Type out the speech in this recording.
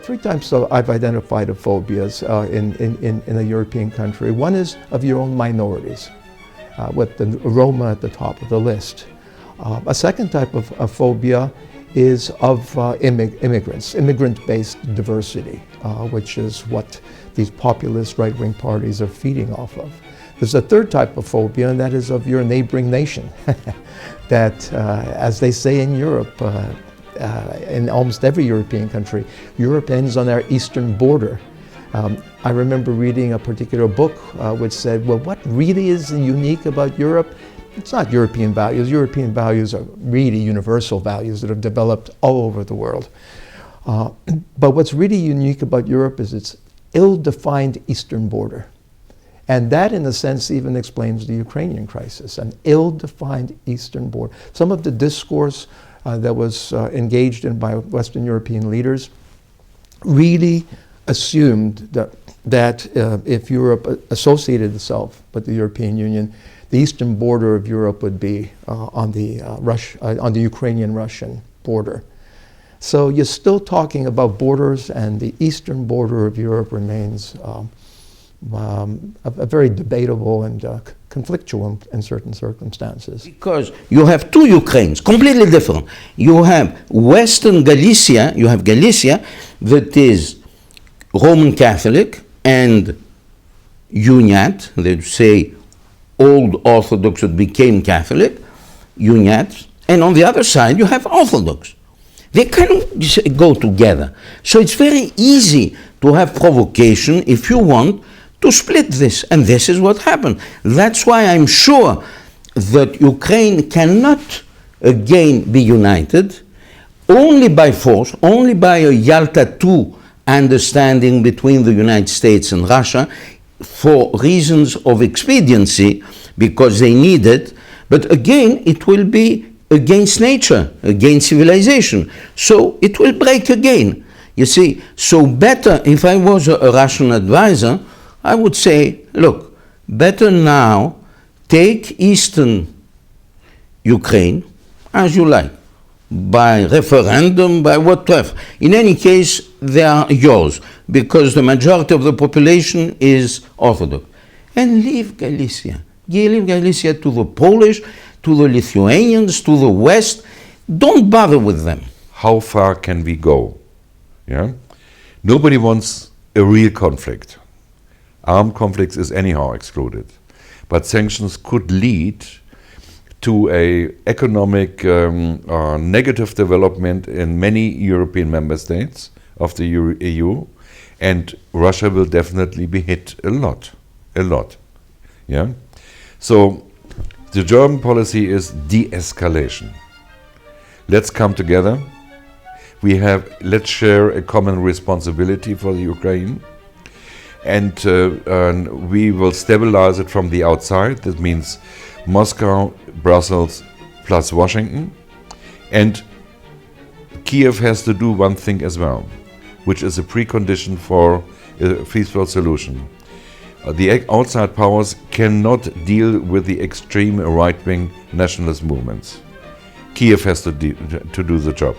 three types I've identified of phobias in a European country. One is of your own minorities, with the Roma at the top of the list. A second type of phobia is of immigrants, immigrant-based diversity, which is what these populist right-wing parties are feeding off of. There's a third type of phobia, and that is of your neighboring nation. That, as they say in Europe, in almost every European country, Europe ends on our eastern border. I remember reading a particular book which said, well, what really is unique about Europe? It's not European values. European values are really universal values that have developed all over the world. But what's really unique about Europe is its ill-defined eastern border. And that, in a sense, even explains the Ukrainian crisis, an ill-defined eastern border. Some of the discourse that was engaged in by Western European leaders really assumed that if Europe associated itself with the European Union, the eastern border of Europe would be on the Ukrainian-Russian border. So you're still talking about borders, and the eastern border of Europe remains a very debatable and conflictual in certain circumstances. Because you have two Ukraines, completely different. You have Western Galicia, you have Galicia that is Roman Catholic and Uniat, they say old Orthodox that became Catholic, Uniat, and on the other side you have Orthodox. They cannot go together. So it's very easy to have provocation if you want to split this, and this is what happened. That's why I'm sure that Ukraine cannot again be united only by force, only by a Yalta II understanding between the United States and Russia for reasons of expediency, because they need it, but again it will be against nature, against civilization, so it will break again. You see, so better, if I was a Russian advisor, I would say, look, better now take eastern Ukraine as you like, by referendum, by whatever. In any case, they are yours, because the majority of the population is Orthodox. And leave Galicia. Leave Galicia to the Polish, to the Lithuanians, to the West. Don't bother with them. How far can we go? Yeah? Nobody wants a real conflict. Armed conflicts is anyhow excluded. But sanctions could lead to an economic negative development in many European member states of the EU, and Russia will definitely be hit a lot. Yeah? So the German policy is de-escalation. Let's come together. Let's share a common responsibility for the Ukraine. And we will stabilize it from the outside. That means Moscow, Brussels, plus Washington. And Kiev has to do one thing as well, which is a precondition for a peaceful solution. The outside powers cannot deal with the extreme right-wing nationalist movements. Kiev has to do the job.